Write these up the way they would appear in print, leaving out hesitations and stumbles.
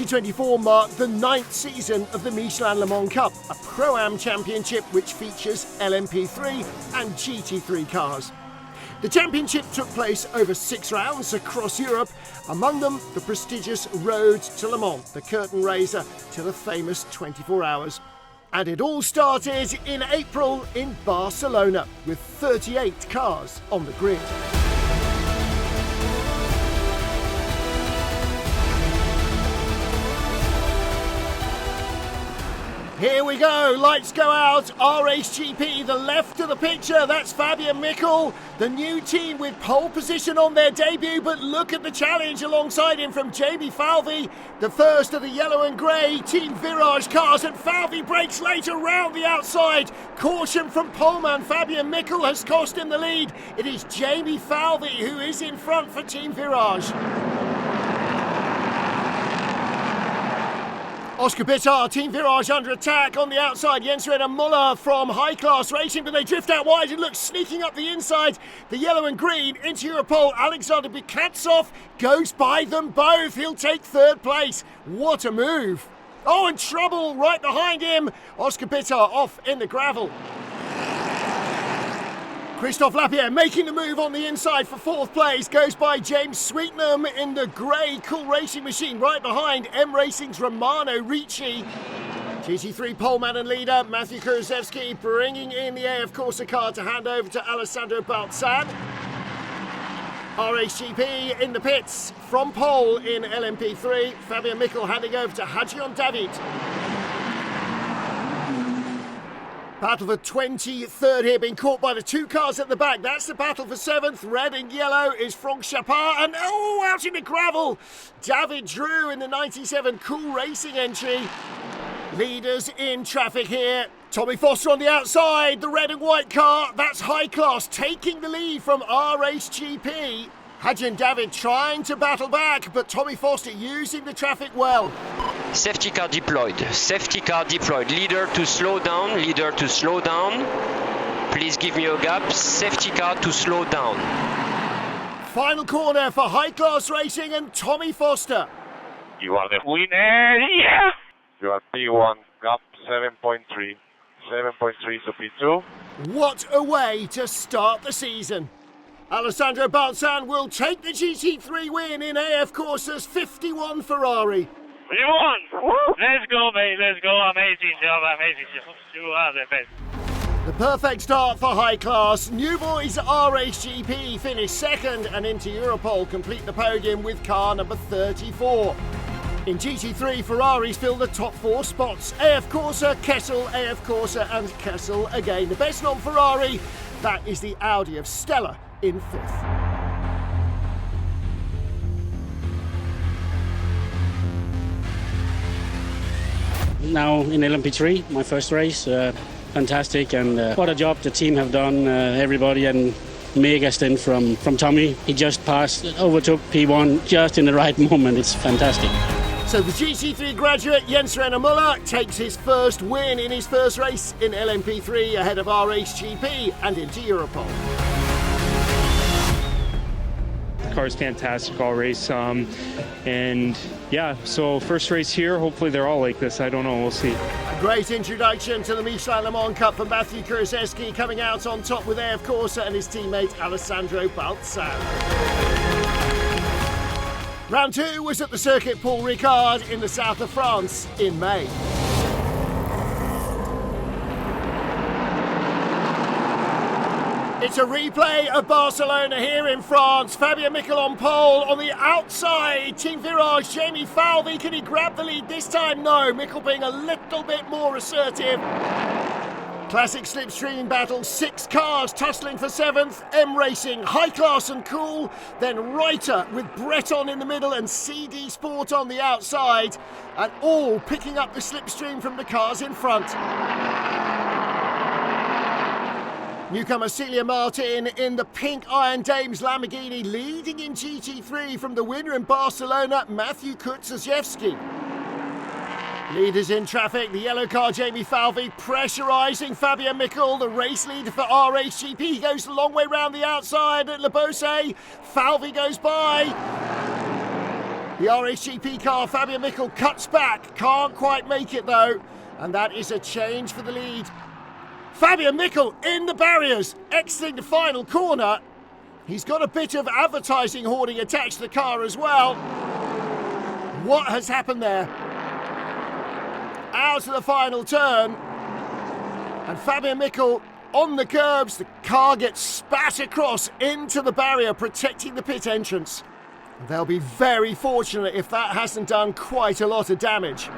2024 marked the 9th season of the Michelin Le Mans Cup, a Pro-Am championship which features LMP3 and GT3 cars. The championship took place over 6 rounds across Europe, among them the prestigious Road to Le Mans, the curtain raiser to the famous 24 hours. And it all started in April in Barcelona, with 38 cars on the grid. Here we go, lights go out, RHGP, the left of the picture, that's Fabian Michel, the new team with pole position on their debut, but look at the challenge alongside him from Jamie Falvey, the first of the yellow and grey Team Virage cars, and Falvey breaks later round the outside. Caution from poleman Fabian Michel has cost him the lead. It is Jamie Falvey who is in front for Team Virage. Oscar Bitar, Team Virage under attack on the outside. Jens René Muller from High Class Racing, but they drift out wide and look sneaking up the inside. The yellow and green into Europol. Alexander Bikatsov goes by them both. He'll take third place. What a move. Oh, and trouble right behind him. Oscar Bitar off in the gravel. Christophe Lapierre making the move on the inside for fourth place, goes by James Sweetnam in the grey Cool Racing machine right behind M Racing's Romano Ricci. GT3 poleman and leader Matthew Kurzewski bringing in the AF Corsa car to hand over to Alessandro Balzan. RHGP in the pits from pole in LMP3, Fabian Michel handing over to Hadjion David. Battle for 23rd here, being caught by the two cars at the back. That's the battle for 7th. Red and yellow is Francorchamps, and out in the gravel. David Drew in the 97 Cool Racing entry. Leaders in traffic here. Tommy Foster on the outside, the red and white car. That's High Class taking the lead from RHGP. Hadjion David trying to battle back, but Tommy Foster using the traffic well. Safety car deployed, leader to slow down, please give me a gap, safety car to slow down. Final corner for High Class Racing and Tommy Foster. You are the winner, yeah! You are P1, gap 7.3 to P2. What a way to start the season. Alessandro Balzan will take the GT3 win in AF Corsa's 51 Ferrari. We won! Woo! Let's go, mate, let's go. Amazing job. You are the best. The perfect start for High Class. New Boys RHGP finish second and into Europol complete the podium with car number 34. In GT3, Ferraris fill the top 4 spots. AF Corsa, Kessel, AF Corsa and Kessel again. The best non-Ferrari, that is the Audi of Stella in 5th. Now in LMP3, my first race, fantastic, and what a job the team have done, everybody, and mega stint from Tommy. He just overtook P1 just in the right moment. It's fantastic. So the GT3 graduate Jens René Muller takes his first win in his first race in LMP3 ahead of RHGP and into Europol. The car's fantastic all race, and yeah, so first race here, hopefully they're all like this. I don't know, we'll see. A great introduction to the Michelin Le Mans Cup for Matthew Kurzewski, coming out on top with AF Corsa and his teammate Alessandro Balzan. Round 2 was at the circuit Paul Ricard in the south of France in May. It's a replay of Barcelona here in France. Fabian Michel on pole. On the outside, Team Virage, Jamie Falvey. Can he grab the lead this time? No. Michel being a little bit more assertive. Classic slipstream battle. 6 cars tussling for 7th. M Racing, High Class and Cool. Then Reiter with Breton in the middle and CD Sport on the outside. And all picking up the slipstream from the cars in front. Newcomer Celia Martin in the pink Iron Dames Lamborghini, leading in GT3 from the winner in Barcelona, Matthew Kurzewski. Leaders in traffic, the yellow car Jamie Falvey pressurising Fabian Michel, the race leader for RHGP. He goes a long way round the outside at Le Beausset. Falvey goes by. The RHGP car, Fabian Michel, cuts back, can't quite make it though, and that is a change for the lead. Fabian Michel in the barriers, exiting the final corner. He's got a bit of advertising hoarding attached to the car as well. What has happened there? Out of the final turn, and Fabian Michel on the curbs. The car gets spat across into the barrier, protecting the pit entrance. They'll be very fortunate if that hasn't done quite a lot of damage.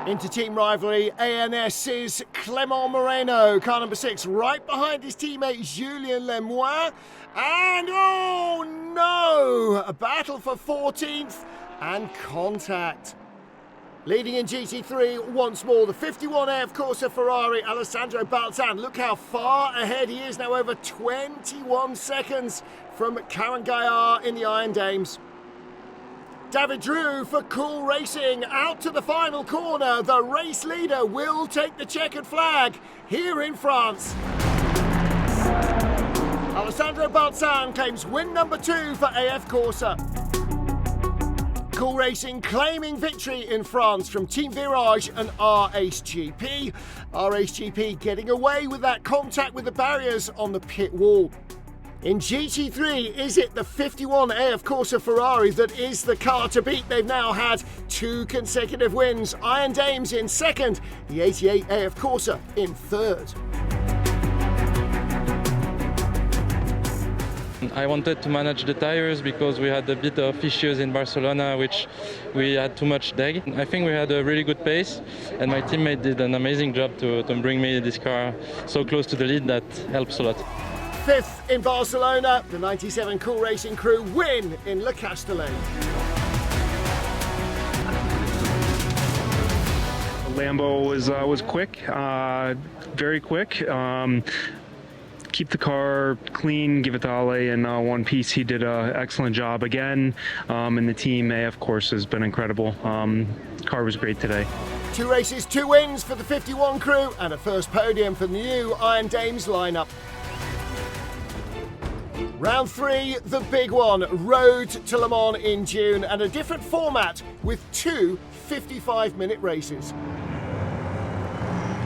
Into team rivalry, ANS's Clément Moreno, car number 6, right behind his teammate Julien Lemoine. And oh no, a battle for 14th and contact. Leading in GT3 once more, the 51 AF Corsa Ferrari, Alessandro Balzan. Look how far ahead he is now, over 21 seconds from Karen Gaillard in the Iron Dames. David Drew for Cool Racing, out to the final corner. The race leader will take the checkered flag here in France. Alessandro Balzan claims win number 2 for AF Corsa. Cool Racing claiming victory in France from Team Virage and RHGP. RHGP getting away with that contact with the barriers on the pit wall. In GT3, is it the 51 AF Corsa Ferrari that is the car to beat? They've now had 2 consecutive wins. Iron Dames in second, the 88 AF Corsa in third. I wanted to manage the tires because we had a bit of issues in Barcelona, which we had too much drag. I think we had a really good pace, and my teammate did an amazing job to bring me this car so close to the lead. That helps a lot. 5th in Barcelona, the 97 Cool Racing crew win in Le Castellet. Lambo was quick, very quick. Keep the car clean, give it to Ale in one piece. He did an excellent job again, and the team AF Corsa has been incredible. Car was great today. 2 races, 2 wins for the 51 crew, and a first podium for the new Iron Dames lineup. Round 3, the big one, Road to Le Mans in June, and a different format with 2 55-minute races.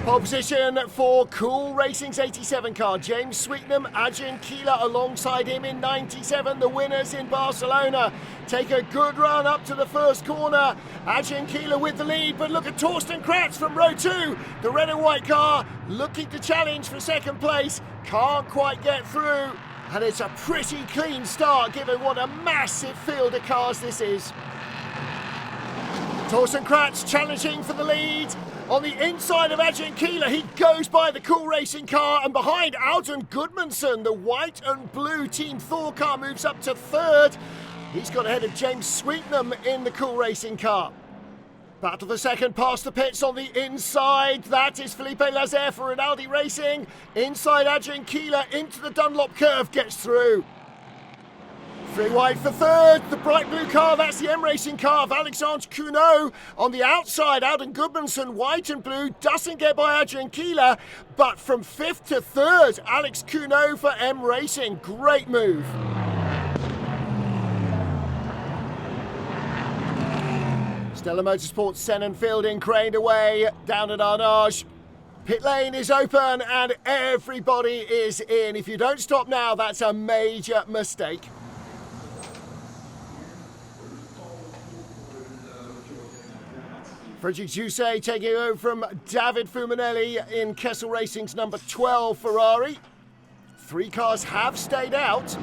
Pole position for Cool Racing's 87 car, James Sweetnam, Ajahn Keeler alongside him in 97. The winners in Barcelona take a good run up to the first corner. Ajahn Keeler with the lead, but look at Torsten Kratz from row 2. The red and white car looking to challenge for second place, can't quite get through. And it's a pretty clean start given what a massive field of cars this is. Torsten Kratz challenging for the lead. On the inside of Ajahn Keeler, he goes by the Cool Racing car, and behind Alden Gudmundsson, the white and blue Team Thor car moves up to third. He's got ahead of James Sweetnam in the Cool Racing car. Battle for second past the pits on the inside. That is Felipe Lazer for Rinaldi Racing. Inside Ajahn Keeler into the Dunlop curve, gets through. 3 wide for third, the bright blue car, that's the M Racing car of Alexandre Cuneau. On the outside, Alden Gudmundsson, white and blue, doesn't get by Ajahn Keeler, but from 5th to 3rd, Alex Cuneau for M Racing. Great move. Stella Motorsports, Senan Fielding craned away down at Arnage. Pit lane is open and everybody is in. If you don't stop now, that's a major mistake. Frederic Jousset taking over from David Fumanelli in Kessel Racing's number 12 Ferrari. 3 cars have stayed out.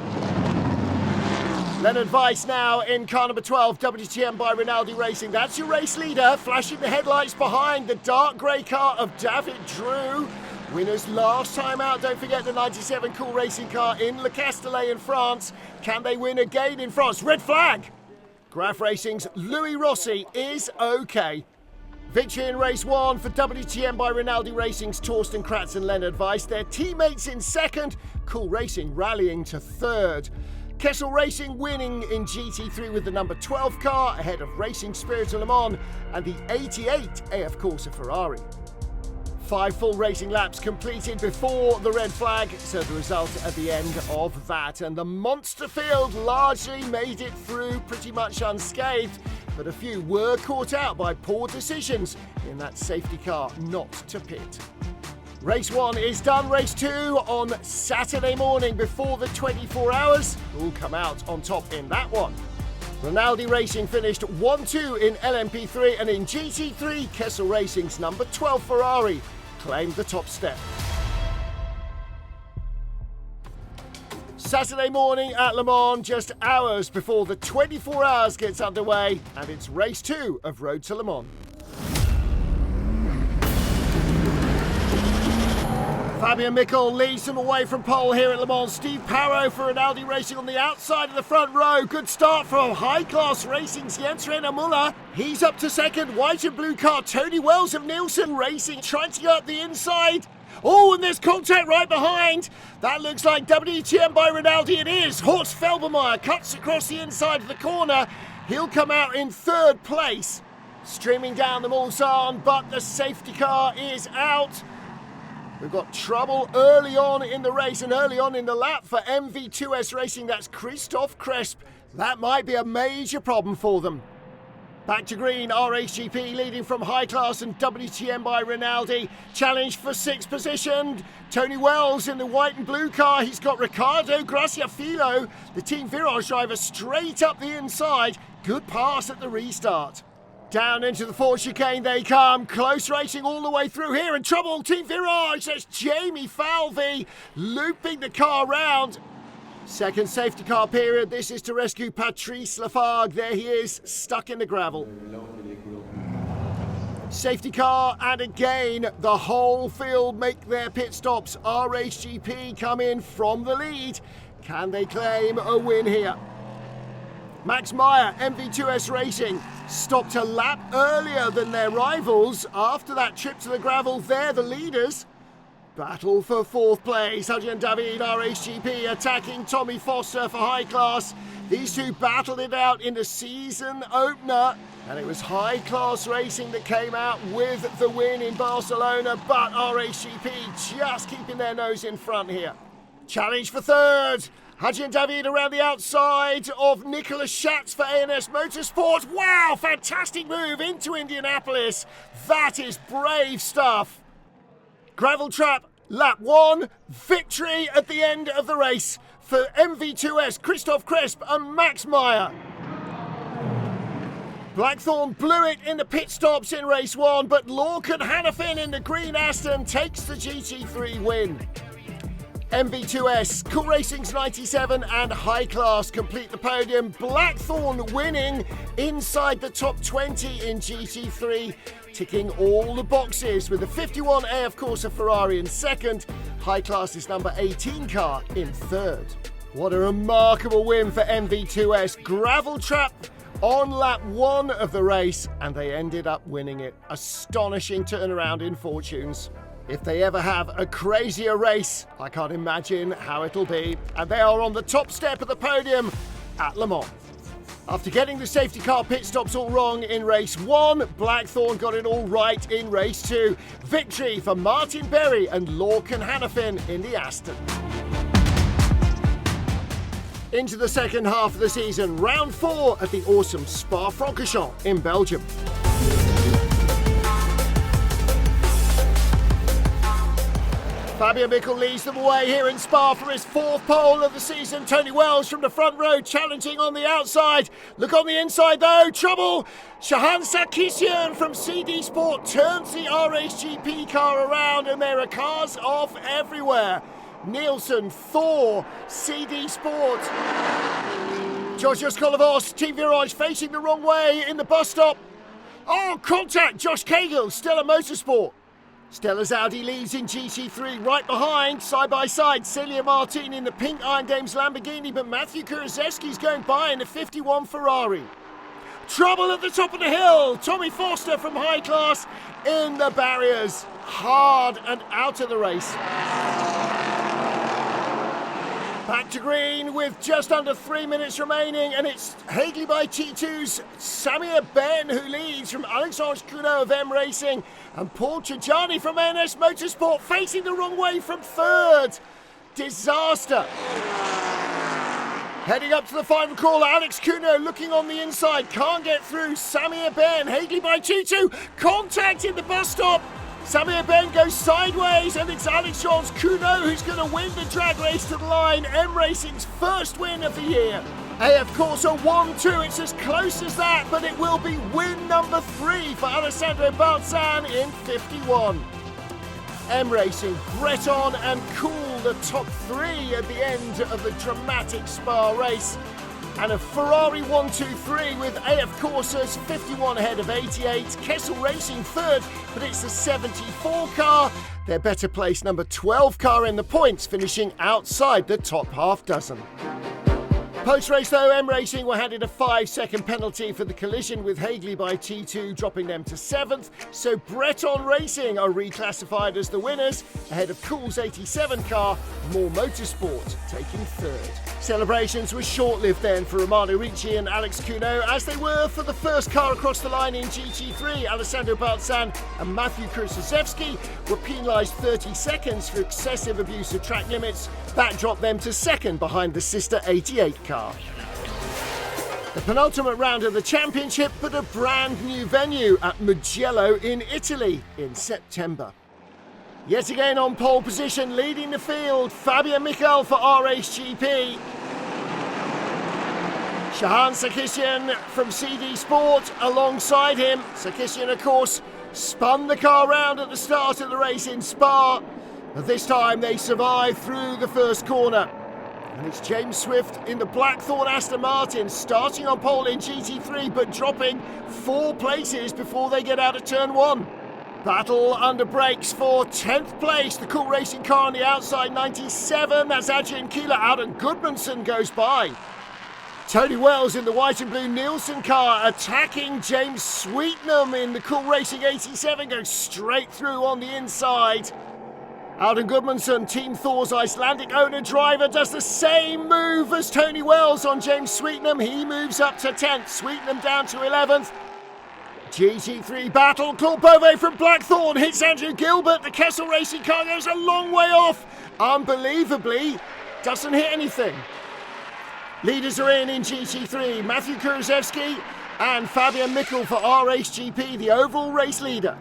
Leonard Weiss now in car number 12, WTM by Rinaldi Racing. That's your race leader, flashing the headlights behind the dark grey car of David Drew. Winners last time out, don't forget the 97 Cool Racing car in Le Castellet in France. Can they win again in France? Red flag! Graf Racing's Louis Rossi is okay. Victory in race 1 for WTM by Rinaldi Racing's Torsten Kratz and Leonard Weiss. Their teammates in second, Cool Racing rallying to third. Kessel Racing winning in GT3 with the number 12 car ahead of Racing Spirit of Le Mans and the 88 AF Corsa Ferrari. 5 full racing laps completed before the red flag, so the result at the end of that. And the monster field largely made it through pretty much unscathed, but a few were caught out by poor decisions in that safety car not to pit. Race 1 is done. Race 2 on Saturday morning before the 24 hours. Who'll come out on top in that one? Rinaldi Racing finished 1-2 in LMP3, and in GT3, Kessel Racing's number 12 Ferrari claimed the top step. Saturday morning at Le Mans, just hours before the 24 hours gets underway, and it's race 2 of Road to Le Mans. Fabian Michel leads them away from pole here at Le Mans. Steve Parrow for Rinaldi Racing on the outside of the front row. Good start from high-class racing's Jens-René Müller. He's up to second. White and blue car Tony Wells of Nielsen Racing trying to get up the inside. Oh, and there's contact right behind. That looks like WTM by Rinaldi. It is. Horst Felbermeyer cuts across the inside of the corner. He'll come out in third place. Streaming down the Mulsanne, but the safety car is out. We've got trouble early on in the race and early on in the lap for MV2S Racing. That's Christoph Cresp. That might be a major problem for them. Back to green, RHGP leading from high class and WTM by Rinaldi. Challenge for 6th position. Tony Wells in the white and blue car. He's got Ricardo Graciafilo, the Team Virage driver, straight up the inside. Good pass at the restart. Down into the fourth chicane they come. Close racing all the way through here. And trouble, Team Virage. That's Jamie Falvey looping the car round. Second safety car period. This is to rescue Patrice Lafargue. There he is, stuck in the gravel. Safety car, and again, the whole field make their pit stops. RHGP come in from the lead. Can they claim a win here? Max Meyer, MV2S Racing, stopped a lap earlier than their rivals. After that trip to the gravel, they're the leaders. Battle for 4th place. Adrian David, RHGP, attacking Tommy Foster for high class. These two battled it out in the season opener, and it was high class racing that came out with the win in Barcelona, but RHGP just keeping their nose in front here. Challenge for 3rd. Hadjian David around the outside of Nicholas Schatz for A&S Motorsport. Wow, fantastic move into Indianapolis. That is brave stuff. Gravel trap, lap 1. Victory at the end of the race for MV2S, Christoph Cresp and Max Meyer. Blackthorn blew it in the pit stops in race 1, but Lorcan Hannafin in the green Aston takes the GT3 win. MV2S, Cool Racing's 97 and High Class complete the podium. Blackthorn winning inside the top 20 in GT3, ticking all the boxes with the 51 AF Corsa Ferrari in second. High Class's number 18 car in third. What a remarkable win for MV2S. Gravel trap on lap 1 of the race, and they ended up winning it. Astonishing turnaround in fortunes. If they ever have a crazier race, I can't imagine how it'll be. And they are on the top step of the podium at Le Mans. After getting the safety car pit stops all wrong in race 1, Blackthorn got it all right in race 2. Victory for Martin Berry and Lorcan Hannafin in the Aston. Into the second half of the season, round 4 at the awesome Spa-Francorchamps in Belgium. Fabian Michel leads them away here in Spa for his 4th pole of the season. Tony Wells from the front row challenging on the outside. Look on the inside though, trouble. Shahan Sarkisian from CD Sport turns the RHGP car around, and there are cars off everywhere. Nielsen, Thor, CD Sport. Georgios Kolovos, Team Virage facing the wrong way in the bus stop. Oh, contact, Josh Cahill, Stella Motorsport. Stella's Audi leads in GT3, right behind, side by side, Celia Martin in the pink Iron Dames Lamborghini, but Matthew Kurzewski's going by in the 51 Ferrari. Trouble at the top of the hill, Tommy Foster from High Class in the barriers, hard and out of the race. Back to green with just under 3 minutes remaining, and it's Hagley by T2's Samir Ben who leads from Alexandre Cuno of M Racing, and Paul Trajani from NS Motorsport facing the wrong way from third. Disaster. Heading up to the final corner, Alex Cuno looking on the inside, can't get through. Samir Ben, Hagley by T2, contact in the bus stop. Samir Ben goes sideways, and it's Alexandre Cuno who's going to win the drag race to the line. M Racing's first win of the year. AF Corsa 1-2, it's as close as that, but it will be win number 3 for Alessandro Balzan in 51. M Racing, Breton and Cool, the top 3 at the end of the dramatic Spa race. And a Ferrari 1-2-3 with AF Corsa's 51 ahead of 88. Kessel Racing third, but it's the 74 car. Their better place number 12 car in the points, finishing outside the top half dozen. Post-race though, M Racing were handed a 5-second penalty for the collision with Hagley by T2, dropping them to 7th. So Breton Racing are reclassified as the winners, ahead of Cool's 87 car, More Motorsport taking 3rd. Celebrations were short-lived then for Romano Ricci and Alex Cuno, as they were for the first car across the line in GT3. Alessandro Balzan and Matthew Kurzewski were penalised 30 seconds for excessive abuse of track limits. That dropped them to 2nd behind the sister 88 car. The penultimate round of the championship, but a brand new venue at Mugello in Italy in September. Yet again on pole position, leading the field, Fabian Michel for RHGP. Shahan Sarkisian from CD Sport alongside him. Sarkisian, of course, spun the car round at the start of the race in Spa. But this time they survived through the first corner. And it's James Swift in the Blackthorn Aston Martin, starting on pole in GT3, but dropping 4 places before they get out of turn 1. Battle under brakes for 10th place. The Cool Racing car on the outside, 97. That's Adrian Keeler out, and Gudmundsson goes by. Tony Wells in the white and blue Nielsen car attacking James Sweetnam in the Cool Racing 87, going straight through on the inside. Alden Gudmundsson, Team Thor's Icelandic owner driver, does the same move as Tony Wells on James Sweetnam. He moves up to 10th, Sweetnam down to 11th. GT3 battle, Claude Beauvais from Blackthorn hits Andrew Gilbert. The Kessel Racing car goes a long way off. Unbelievably, doesn't hit anything. Leaders are in GT3, Matthew Kurzewski and Fabian Michel for RHGP, the overall race leader.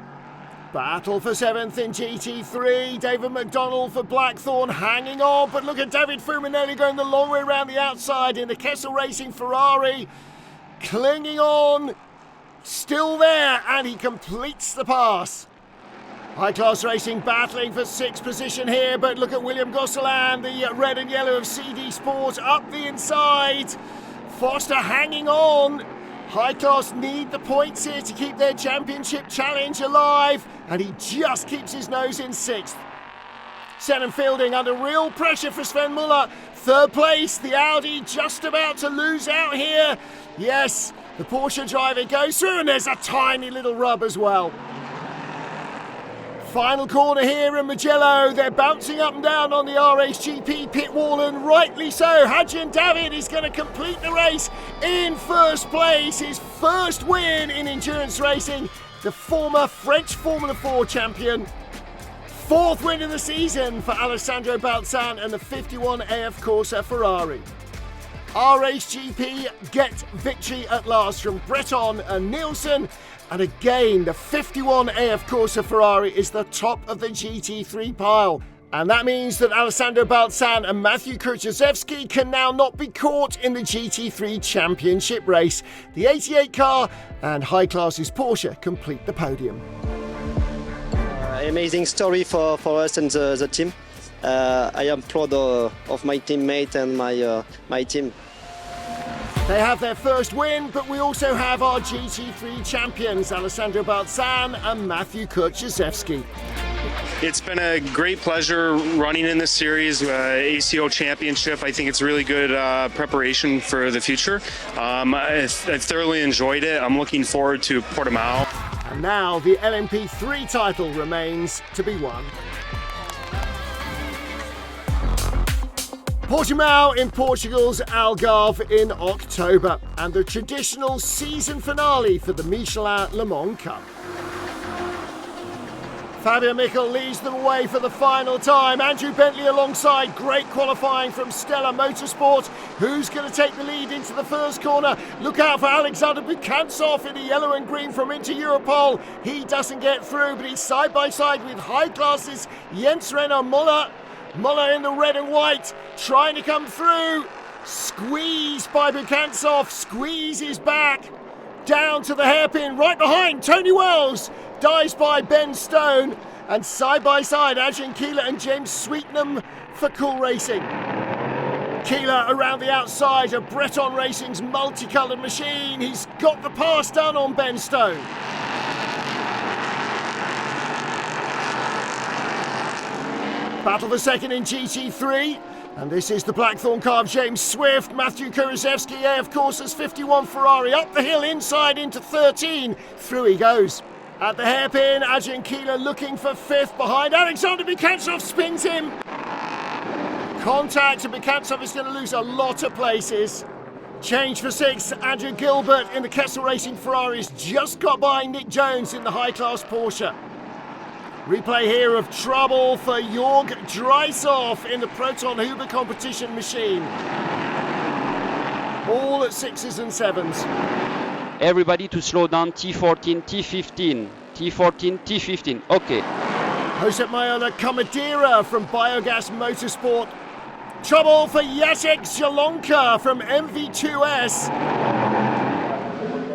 Battle for 7th in GT3, David McDonald for Blackthorn hanging on, but look at David Fuminelli going the long way around the outside in the Kessel Racing Ferrari, clinging on, still there, and he completes the pass. High Class Racing battling for 6th position here, but look at William Gosselin, the red and yellow of CD Sport, up the inside. Foster hanging on. High Class need the points here to keep their championship challenge alive, and he just keeps his nose in 6th. Senan Fielding under real pressure for Sven Muller. 3rd place, the Audi just about to lose out here. Yes, the Porsche driver goes through, and there's a tiny little rub as well. Final corner here in Mugello. They're bouncing up and down on the RHGP pit wall, and rightly so. Hadjian David is going to complete the race in 1st place. His first win in endurance racing. The former French Formula 4 champion. 4th win of the season for Alessandro Balzan and the 51 AF Corsa Ferrari. RHGP get victory at last from Breton and Nielsen. And again, the 51 AF Corsa Ferrari is the top of the GT3 pile. And that means that Alessandro Balzan and Matthew Kurzewski can now not be caught in the GT3 championship race. The 88 car and High Class's Porsche complete the podium. Amazing story for us and the team. I am proud of my teammate and my team. They have their first win, but we also have our GT3 champions, Alessandro Balzan and Matthew Kurzewski. It's been a great pleasure running in this series, ACO Championship. I think it's really good preparation for the future. I've thoroughly enjoyed it. I'm looking forward to Portimão. And now the LMP3 title remains to be won. Portimão in Portugal's Algarve in October, and the traditional season finale for the Michelin Le Mans Cup. Fabio Michel leads them away for the final time. Andrew Bentley alongside. Great qualifying from Stella Motorsport. Who's going to take the lead into the first corner? Look out for Alexander Bukantsov in the yellow and green from Inter Europol. He doesn't get through, but he's side by side with high classes Jens Renner Muller. Muller in the red and white, trying to come through. Squeezed by Bukantsov. Squeezes back. Down to the hairpin, right behind Tony Wells. Dies by Ben Stone, and side by side Adrian Keeler and James Sweetnam for Cool Racing. Keeler around the outside of Breton Racing's multicoloured machine. He's got the pass done on Ben Stone. Battle for second in GT3. And this is the Blackthorn car of James Swift. Matthew Kurzewski, of course, as 51 Ferrari. Up the hill, inside into 13. Through he goes. At the hairpin, Adrian Keeler looking for fifth behind. Alexander Bukantsov spins him. Contact, and Bukantsov is going to lose a lot of places. Change for sixth, Andrew Gilbert in the Kessel Racing Ferraris. Just got by Nick Jones in the high-class Porsche. Replay here of trouble for Jörg Dreishoff in the Proton Huber competition machine. All at 6s and 7s. Everybody to slow down, T14, T15, T14, T15, okay. Josep Mayola Comadera from Biogas Motorsport. Trouble for Jacek Zielonka from MV2S.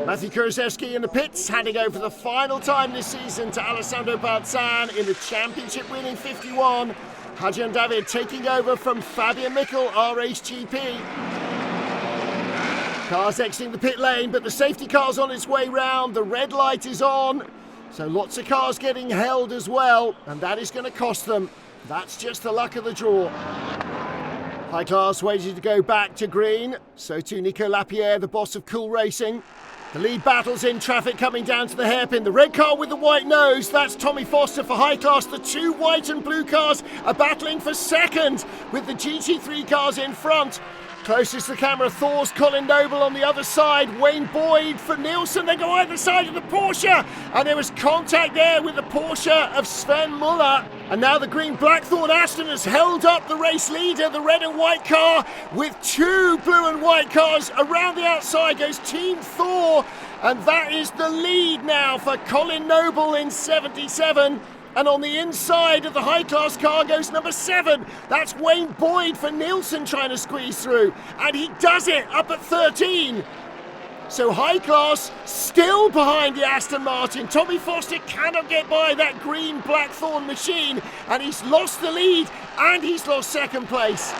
Matthew Kurzewski in the pits, handing over for the final time this season to Alessandro Balzan in the championship-winning 51. Hajan David taking over from Fabian Michel, RHGP. Cars exiting the pit lane, but the safety car's on its way round. The red light is on, so lots of cars getting held as well, and that is going to cost them. That's just the luck of the draw. High class waiting to go back to green, so too Nico Lapierre, the boss of Cool Racing. The lead battles in traffic coming down to the hairpin. The red car with the white nose, that's Tommy Foster for high class. The two white and blue cars are battling for second with the GT3 cars in front. Closest to the camera, Thor's Colin Noble on the other side. Wayne Boyd for Nielsen. They go either side of the Porsche. And there was contact there with the Porsche of Sven Muller. And now the green Blackthorn Aston has held up the race leader, the red and white car, with two blue and white cars. Around the outside goes Team Thor. And that is the lead now for Colin Noble in 77. And on the inside of the high-class car goes number 7. That's Wayne Boyd for Nielsen trying to squeeze through. And he does it up at 13. So high-class still behind the Aston Martin. Tommy Foster cannot get by that green Blackthorn machine. And he's lost the lead and he's lost second place.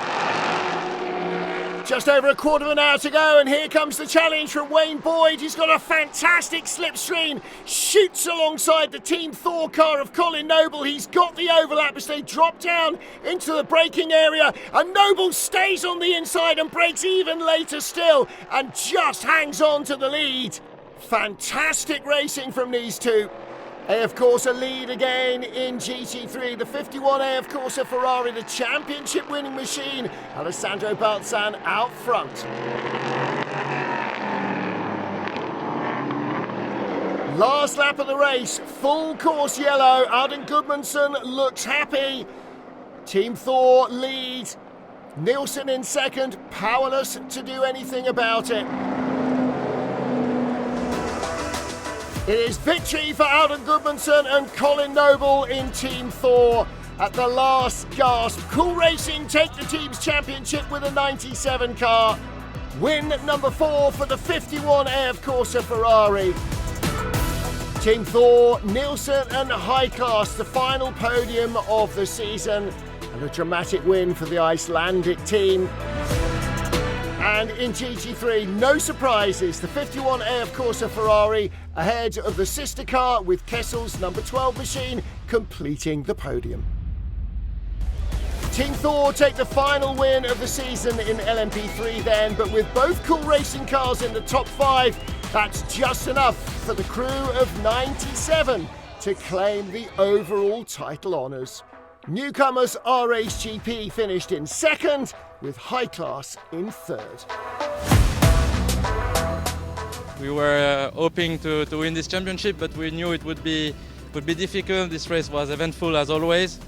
Just over a quarter of an hour to go, and here comes the challenge from Wayne Boyd. He's got a fantastic slipstream, shoots alongside the Team Thor car of Colin Noble. He's got the overlap as they drop down into the braking area, and Noble stays on the inside and breaks even later still, and just hangs on to the lead. Fantastic racing from these two. AF Corsa lead again in GT3. The 51 AF Corsa Ferrari, the championship winning machine. Alessandro Balzan out front. Last lap of the race, full course yellow. Arden Gudmundsson looks happy. Team Thor lead. Nielsen in second, powerless to do anything about it. It is victory for Alden Gudmundsson and Colin Noble in Team Thor at the last gasp. Cool Racing take the team's championship with a 97 car. Win number 4 for the 51 AF Corsa Ferrari. Team Thor, Nielsen and High Class, the final podium of the season, and a dramatic win for the Icelandic team. And in GT3, no surprises, the 51 AF Corsa Ferrari ahead of the sister car with Kessel's number 12 machine completing the podium. Team Thor take the final win of the season in LMP3 then, but with both Cool Racing cars in the top 5, that's just enough for the crew of 97 to claim the overall title honours. Newcomers R-Race GP finished in second, with High Class in third. We were hoping to win this championship, but we knew it would be difficult. This race was eventful as always,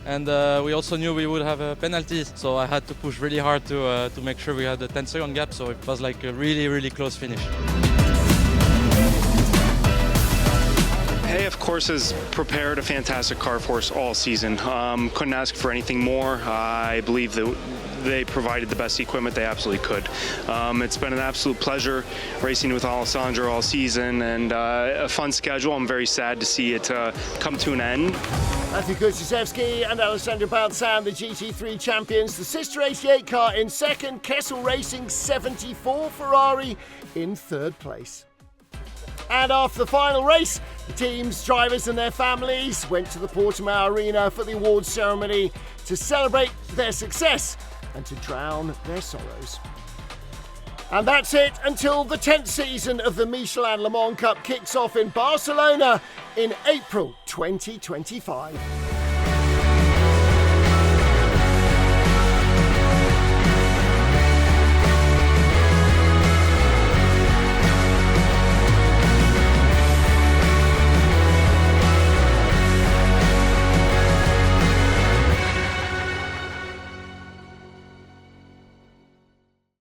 and we also knew we would have penalties. So I had to push really hard to make sure we had a 10-second gap. So it was like a really close finish. AF Course has prepared a fantastic car for us all season. Couldn't ask for anything more. I believe that they provided the best equipment they absolutely could. It's been an absolute pleasure racing with Alessandro all season, and a fun schedule. I'm very sad to see it come to an end. Matthew Kuczewski and Alessandro Balzan, the GT3 champions. The Sister 88 car in second. Kessel Racing 74 Ferrari in third place. And after the final race, the teams, drivers and their families went to the Portimão Arena for the awards ceremony to celebrate their success and to drown their sorrows. And that's it until the 10th season of the Michelin Le Mans Cup kicks off in Barcelona in April 2025.